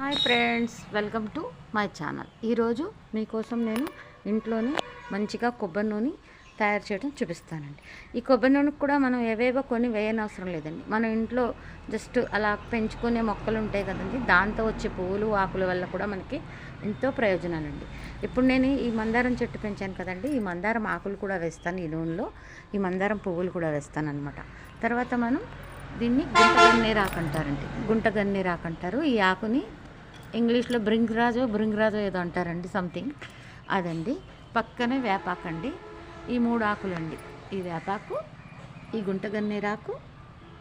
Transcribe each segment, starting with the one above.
Hi friends, welcome to my channel. ఈరోజు మీకోసం నేను ఇంట్లోనే మంచిగా కొబ్బరి నూనె తయారు చేయడం చూపిస్తానండి. ఈ కొబ్బరి నూనెకి కూడా మనం ఏవేవో కొని వేయనవసరం లేదండి. మన ఇంట్లో జస్ట్ అలా పెంచుకునే మొక్కలు ఉంటాయి కదండి, దాంతో వచ్చే పువ్వులు ఆకుల వల్ల కూడా మనకి ఎంతో ప్రయోజనాలండి. ఇప్పుడు నేను ఈ మందారం చెట్టు పెంచాను కదండి, ఈ మందారం ఆకులు కూడా వేస్తాను ఈ నూనెలో, ఈ మందారం పువ్వులు కూడా వేస్తాను అనమాట. తర్వాత మనం దీన్ని గుంట గన్నేరాకు అంటారు. ఈ ఆకుని ఇంగ్లీష్లో బ్రింగ్రాజో ఏదో అంటారండి, సంథింగ్ అదండి. పక్కనే వేపాకండి. ఈ 3 ఆకులండి. ఈ వేపాకు, ఈ గుంటగన్నేరాకు,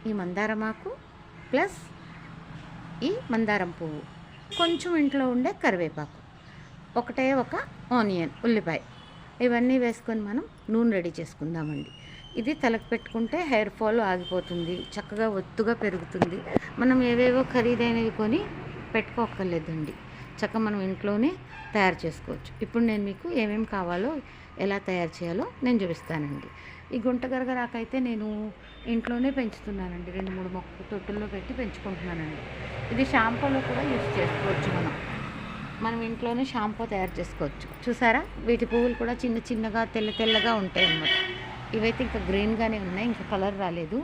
ఈ మందారమాకు ప్లస్ ఈ మందారం పువ్వు, కొంచెం ఇంట్లో ఉండే కరివేపాకు, ఒక ఆనియన్, ఉల్లిపాయ, ఇవన్నీ వేసుకొని మనం నూనె రెడీ చేసుకుందామండి. ఇది తలకు పెట్టుకుంటే హెయిర్ ఫాల్ ఆగిపోతుంది, చక్కగా ఒత్తుగా పెరుగుతుంది. మనం ఏవేవో ఖరీదైనవి కొని పెట్టుకోక్కర్లేదండి, చక్కగా మనం ఇంట్లోనే తయారు చేసుకోవచ్చు. ఇప్పుడు నేను మీకు ఏమేమి కావాలో, ఎలా తయారు చేయాలో నేను చూపిస్తానండి. ఈ గుంటగరగరాకు అయితే నేను ఇంట్లోనే పెంచుతున్నానండి. 2-3 మొక్కలు తొట్టుల్లో పెట్టి పెంచుకుంటున్నానండి. ఇది షాంపూలో కూడా యూస్ చేసుకోవచ్చు. మనం ఇంట్లోనే షాంపూ తయారు చేసుకోవచ్చు. చూసారా, వీటి పువ్వులు కూడా చిన్న చిన్నగా తెల్లగా ఉంటాయి అన్నమాట. ఇవైతే ఇంకా గ్రీన్గానే ఉన్నాయి, ఇంకా కలర్ రాలేదు.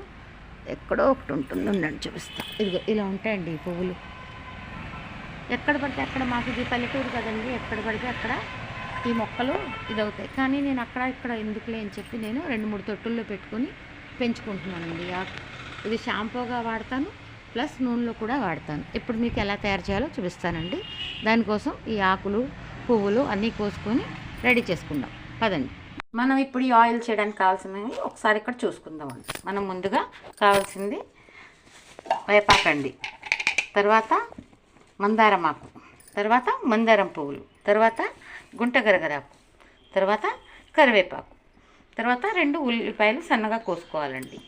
ఎక్కడో ఒకటి ఉంటుంది, ఉండండి చూపిస్తా. ఇదిగో ఇలా ఉంటాయండి ఈ పువ్వులు. ఎక్కడ పడితే అక్కడ, మాకు ఇది పల్లెటూరు కదండి, ఎక్కడ పడితే అక్కడ ఈ మొక్కలు ఇదవుతాయి. కానీ నేను ఇక్కడ ఎందుకులే అని చెప్పి నేను 2-3 తొట్టుల్లో పెట్టుకొని పెంచుకుంటున్నానండి. ఇది షాంపూగా వాడతాను, ప్లస్ నూనెలో కూడా వాడతాను. ఇప్పుడు మీకు ఎలా తయారు చేయాలో చూపిస్తానండి. దానికోసం ఈ ఆకులు పువ్వులు అన్నీ కోసుకొని రెడీ చేసుకుందాం పదండి. మనం ఇప్పుడు ఈ ఆయిల్ చేయడానికి కావాల్సినవి ఒకసారి ఇక్కడ చూసుకుందామండి. మనం ముందుగా కావాల్సింది వేపాకండి, తర్వాత మందారమాకు, తర్వాత మందారం పువ్వులు, తర్వాత గుంటగరగరాకు, తర్వాత కరివేపాకు, తర్వాత 2 ఉల్లిపాయలు సన్నగా కోసుకోవాలండి.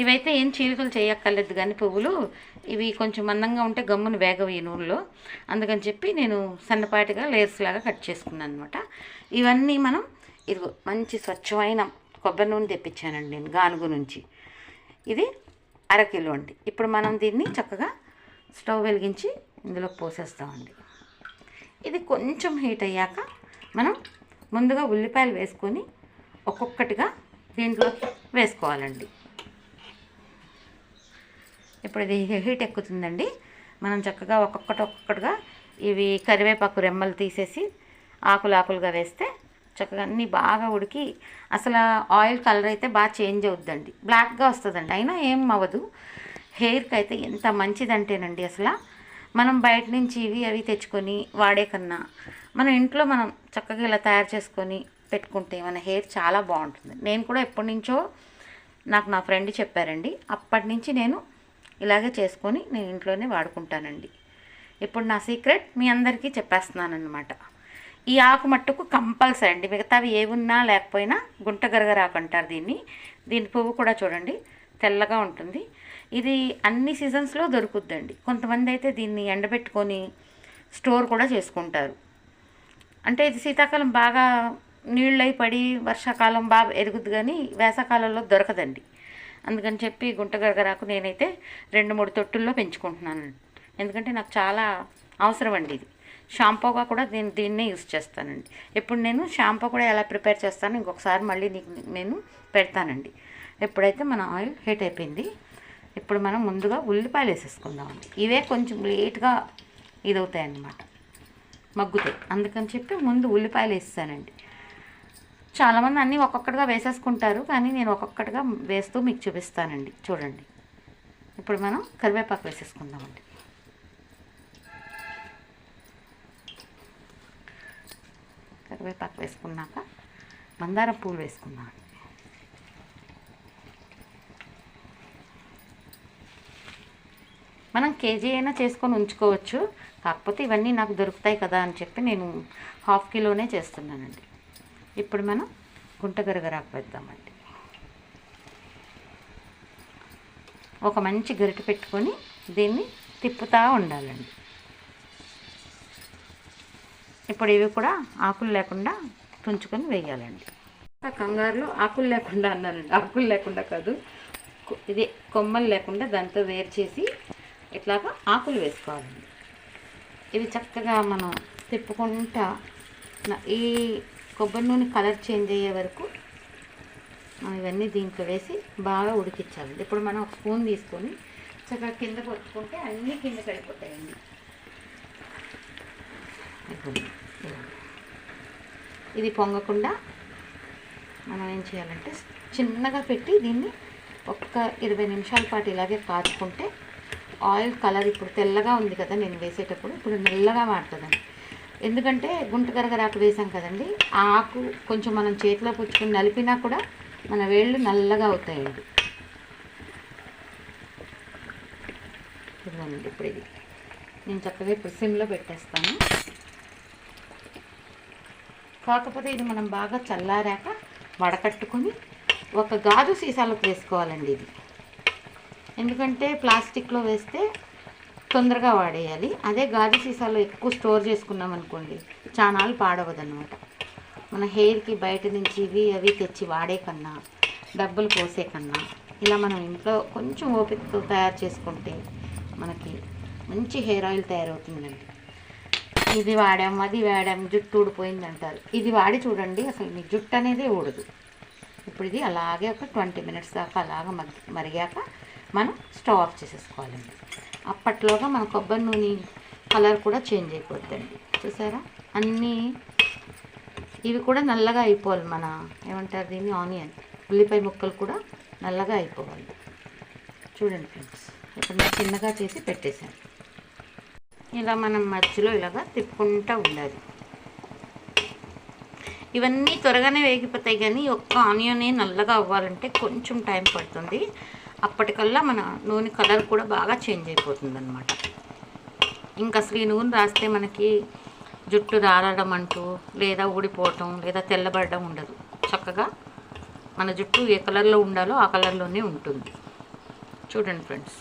ఇవైతే ఏం చీలికలు చేయక్కర్లేదు, కానీ పువ్వులు ఇవి కొంచెం మందంగా ఉంటే గమ్మును వేగవు ఈ నూనెలో, అందుకని చెప్పి నేను సన్నపాటిగా లేయర్స్ లాగా కట్ చేసుకున్నాను అనమాట. ఇవన్నీ మనం ఇదిగో మంచి స్వచ్ఛమైన కొబ్బరి నూనె తెప్పించానండి నేను గానుగు నుంచి. ఇది 1/2 కిలో అండి. ఇప్పుడు మనం దీన్ని చక్కగా స్టవ్ వెలిగించి ఇందులో పోసేస్తామండి. ఇది కొంచెం హీట్ అయ్యాక మనం ముందుగా ఉల్లిపాయలు వేసుకొని ఒక్కొక్కటిగా దీంట్లోకి వేసుకోవాలండి. ఇప్పుడు ఇది హీట్ ఎక్కుతుందండి. మనం చక్కగా ఒక్కొక్కటిగా ఇవి కరివేపాకు రెమ్మలు తీసేసి ఆకులుగా వేస్తే చక్కగా అన్నీ బాగా ఉడికి, అసలు ఆయిల్ కలర్ అయితే బాగా చేంజ్ అవుద్దండి, బ్లాక్గా వస్తుందండి. అయినా ఏం అవ్వదు. హెయిర్కి అయితే ఎంత మంచిదంటేనండి, అసలు మనం బయట నుంచి అవి తెచ్చుకొని వాడే కన్నా మన ఇంట్లో మనం చక్కగా ఇలా తయారు చేసుకొని పెట్టుకుంటే మన హెయిర్ చాలా బాగుంటుంది. నేను కూడా ఎప్పటి నుంచో నాకు నా ఫ్రెండ్ చెప్పారండి, అప్పటి నుంచి నేను ఇలాగే చేసుకొని నేను ఇంట్లోనే వాడుకుంటానండి. ఇప్పుడు నా సీక్రెట్ మీ అందరికీ చెప్పేస్తున్నాను అన్నమాట. ఈ ఆకు మట్టుకు కంపల్సరీ అండి, మిగతావి ఏమున్నా లేకపోయినా గుంటగరగరాకు అంటారు దీన్ని. దీని పువ్వు కూడా చూడండి తెల్లగా ఉంటుంది. ఇది అన్ని సీజన్స్లో దొరుకుద్దండి. కొంతమంది అయితే దీన్ని ఎండబెట్టుకొని స్టోర్ కూడా చేసుకుంటారు. అంటే ఇది శీతాకాలం బాగా నీళ్ళై పడి వర్షాకాలం బాగా ఎరుగుద్ది, కానీ వేసవకాలంలో దొరకదండి. అందుకని చెప్పి గుంటగరగరాకు నేనైతే 2-3 తొట్టుల్లో పెంచుకుంటున్నాను, ఎందుకంటే నాకు చాలా అవసరం అండి. ఇది షాంపూగా కూడా దీన్నే యూస్ చేస్తానండి. ఇప్పుడు నేను షాంపూ కూడా ఎలా ప్రిపేర్ చేస్తాను ఇంకొకసారి మళ్ళీ నేను పెడతానండి. ఎప్పుడైతే మన ఆయిల్ హీట్ అయిపోయింది, ఇప్పుడు మనం ముందుగా ఉల్లిపాయలు వేసేసుకుందామండి. ఇవే కొంచెం లేట్గా ఇదవుతాయి అన్నమాట, మగ్గుతాయి. అందుకని చెప్పి ముందు ఉల్లిపాయలు వేస్తానండి. చాలామంది అన్నీ ఒక్కొక్కటిగా వేసేసుకుంటారు, కానీ నేను ఒక్కొక్కటిగా వేస్తూ మీకు చూపిస్తానండి. చూడండి, ఇప్పుడు మనం కరివేపాకు వేసేసుకుందామండి. కరివేపాకు వేసుకున్నాక మందారం పూలు వేసుకుందామండి. మనం కేజీ అయినా చేసుకొని ఉంచుకోవచ్చు, కాకపోతే ఇవన్నీ నాకు దొరుకుతాయి కదా అని చెప్పి నేను 1/2 కిలోనే చేస్తున్నానండి. ఇప్పుడు మనం గుంటగరగరాకు వేద్దామండి. ఒక మంచి గరిటె పెట్టుకొని దీన్ని తిప్పుతూ ఉండాలండి. ఇప్పుడు ఇవి కూడా ఆకులు లేకుండా తుంచుకొని వేయాలండి. కంగారులో ఆకులు లేకుండా అన్నానండి, ఆకులు లేకుండా కాదు, ఇది కొమ్మలు లేకుండా దాంతో వేరు చేసి ఇట్లాగా ఆకులు వేసుకోవాలండి. ఇవి చక్కగా మనం తిప్పుకుంటా ఈ కొబ్బరి నూనె కలర్ చేంజ్ అయ్యే వరకు మనం ఇవన్నీ దీంట్లో వేసి బాగా ఉడికించాలి. ఇప్పుడు మనం ఒక స్పూన్ తీసుకొని చక్కగా కింద కొట్టుకుంటే అన్నీ కింద పడిపోతాయండి. ఇది పొంగకుండా మనం ఏం చేయాలంటే చిన్నగా పెట్టి దీన్ని ఒక్క 20 నిమిషాల పాటు ఇలాగే కాచుకుంటే ఆయిల్ కలర్ ఇప్పుడు తెల్లగా ఉంది కదా, నేను వేసేటప్పుడు ఇప్పుడు నల్లగా మారుతుందండి. ఎందుకంటే గుంట గరగరాకు వేసాం కదండి, ఆ ఆకు కొంచెం మనం చేతిలో పుచ్చుకొని నలిపినా కూడా మన వేళ్ళు నల్లగా అవుతాయండి. ఇదిగోండి ఇప్పుడు ఇది నేను చక్కగా ఇప్పుడు సిమ్లో పెట్టేస్తాను. కాకపోతే ఇది మనం బాగా చల్లారాక వడకట్టుకొని ఒక గాజు సీసాలోకి వేసుకోవాలండి ఇది. ఎందుకంటే ప్లాస్టిక్లో వేస్తే తొందరగా వాడేయాలి. అదే గాజు సీసాలో ఎక్కువ స్టోర్ చేసుకున్నాం అనుకోండి చానాలు పాడవదన్నమాట. మన హెయిర్కి బయట నుంచి ఇవి అవి తెచ్చి వాడే కన్నా, డబ్బులు పోసే కన్నా ఇలా మనం ఇంట్లో కొంచెం ఓపికతో తయారు చేసుకుంటే మనకి మంచి హెయిర్ ఆయిల్ తయారవుతుందండి. ఇది వాడాం అది వాడాం జుట్టు ఊడిపోయింది అంటారు, ఇది వాడి చూడండి అసలు మీ జుట్టు అనేది ఊడదు. ఇప్పుడు ఇది అలాగే ఒక 20 మినిట్స్ దాకా అలాగ మరిగాక మనం స్టవ్ ఆఫ్ చేసేసుకోవాలండి. అప్పట్లోగా మన కొబ్బరి నూనె కలర్ కూడా చేంజ్ అయిపోద్దండి. చూసారా, అన్నీ ఇవి కూడా నల్లగా అయిపోవాలి. మన ఏమంటారు దీన్ని, ఆనియన్ ఉల్లిపాయ ముక్కలు కూడా నల్లగా అయిపోవాలి. చూడండి ఫ్రెండ్స్, ఇప్పుడు నేను చిన్నగా చేసి పెట్టేశాను. ఇలా మనం మధ్యలో ఇలాగా తిప్పుకుంటూ ఉండాలి. ఇవన్నీ త్వరగానే వేగిపోతాయి, కానీ ఒక్క ఆనియన్ నల్లగా అవ్వాలంటే కొంచెం టైం పడుతుంది. అప్పటికల్లా మన నూనె కలర్ కూడా బాగా చేంజ్ అయిపోతుంది అన్నమాట. ఇంకా అసలు ఈ నూనె రాస్తే మనకి జుట్టు రాలడం అంటూ లేదా ఊడిపోవటం లేదా తెల్లబడడం ఉండదు. చక్కగా మన జుట్టు ఏ కలర్లో ఉండాలో ఆ కలర్లోనే ఉంటుంది. చూడండి ఫ్రెండ్స్,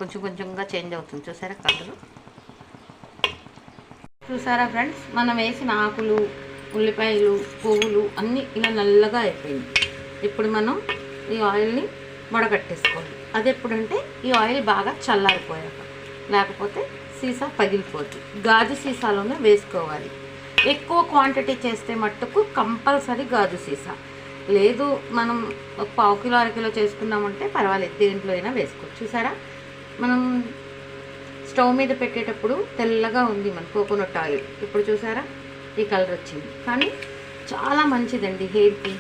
కొంచెం కొంచెంగా చేంజ్ అవుతుంది. చూసారా కలరు, చూసారా ఫ్రెండ్స్, మనం వేసిన ఆకులు ఉల్లిపాయలు పువ్వులు అన్నీ ఇలా నల్లగా అయిపోయింది. ఇప్పుడు మనం ఈ ఆయిల్ని వడగట్టేసుకోవాలి. అది ఎప్పుడంటే ఈ ఆయిల్ బాగా చల్లారిపోయాక, లేకపోతే సీసా పగిలిపోతుంది. గాజు సీసాలోనే వేసుకోవాలి. ఎక్కువ క్వాంటిటీ చేస్తే మట్టుకు కంపల్సరీ గాజు సీసా, లేదు మనం ఒక 1/4 కిలో 1/2 కిలో చేసుకున్నామంటే పర్వాలేదు, దేంట్లో అయినా వేసుకోవచ్చు. చూసారా, మనం స్టవ్ మీద పెట్టేటప్పుడు తెల్లగా ఉంది మన కోకోనట్ ఆయిల్, ఇప్పుడు చూసారా ఈ కలర్ వచ్చింది. కానీ చాలా మంచిదండి హెయిర్కి.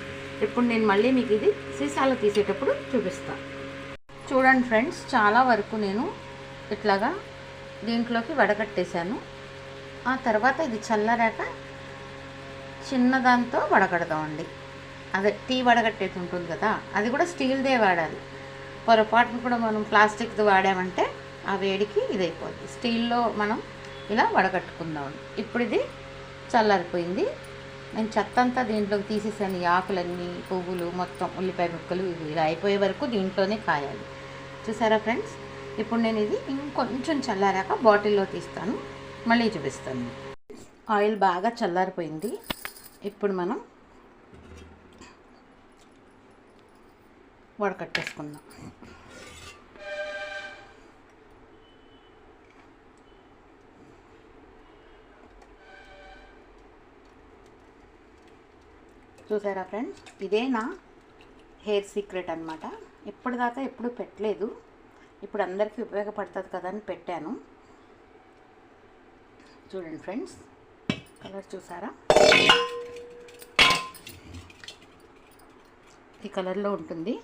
ఇప్పుడు నేను మళ్ళీ మీకు ఇది సీసాలో తీసేటప్పుడు చూపిస్తాను. చూడండి ఫ్రెండ్స్, చాలా వరకు నేను ఇట్లాగా దీంట్లోకి వడగట్టేశాను. ఆ తర్వాత ఇది చల్లారాక చిన్నదాంతో వడగడదామండి. అదే టీ వడగట్టేది ఉంటుంది కదా, అది కూడా స్టీల్దే వాడాలి. పొరపాటును కూడా మనం ప్లాస్టిక్ది వాడామంటే ఆ వేడికి ఇది అయిపోద్ది. స్టీల్లో మనం ఇలా వడగట్టుకుందాం. ఇప్పుడు ఇది చల్లారిపోయింది. నేను చెత్త అంతా దీంట్లోకి తీసేసాను. ఈ ఆకులన్నీ పువ్వులు మొత్తం ఉల్లిపాయ ముక్కలు ఇవి ఇలా అయిపోయే వరకు దీంట్లోనే కాయాలి. చూసారా ఫ్రెండ్స్, ఇప్పుడు నేను ఇది ఇంకొంచెం చల్లారాక బాటిల్లో తీస్తాను, మళ్ళీ చూపిస్తాను. ఆయిల్ బాగా చల్లారిపోయింది. ఇప్పుడు మనం వడకట్టేసుకుందాం. చూసారా ఫ్రెండ్స్, ఇదే నా హెయిర్ సీక్రెట్ అనమాట. ఇప్పటిదాకా ఎప్పుడు పెట్టలేదు, ఇప్పుడు అందరికీ ఉపయోగపడుతుంది కదా అని పెట్టాను. చూడండి ఫ్రెండ్స్, కలర్ చూసారా, ఈ కలర్లో ఉంటుంది.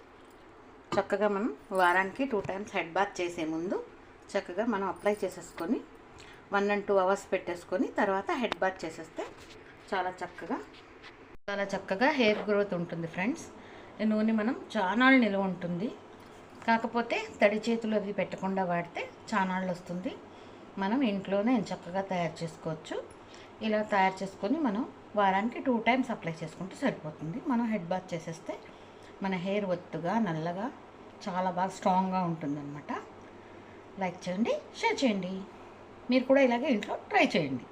చక్కగా మనం వారానికి 2 టైమ్స్ హెడ్ బాత్ చేసే ముందు చక్కగా మనం అప్లై చేసేసుకొని 1 and 2 hours పెట్టేసుకొని తర్వాత హెడ్ బాత్ చేసేస్తే చాలా చక్కగా హెయిర్ గ్రోత్ ఉంటుంది ఫ్రెండ్స్. ఈ నూనె మనం చానాళ్ళు నిల్వ ఉంటుంది. కాకపోతే తడి చేతులు అవి పెట్టకుండా వాడితే చానాళ్ళు వస్తుంది. మనం ఇంట్లోనే చక్కగా తయారు చేసుకోవచ్చు. ఇలా తయారు చేసుకొని మనం వారానికి 2 టైమ్స్ అప్లై చేసుకుంటే సరిపోతుంది. మనం హెడ్ బాత్ చేసేస్తే మన హెయిర్ ఒత్తుగా నల్లగా చాలా బాగా స్ట్రాంగ్గా ఉంటుందన్నమాట. లైక్ చేయండి, షేర్ చేయండి. మీరు కూడా ఇలాగే ఇంట్లో ట్రై చేయండి.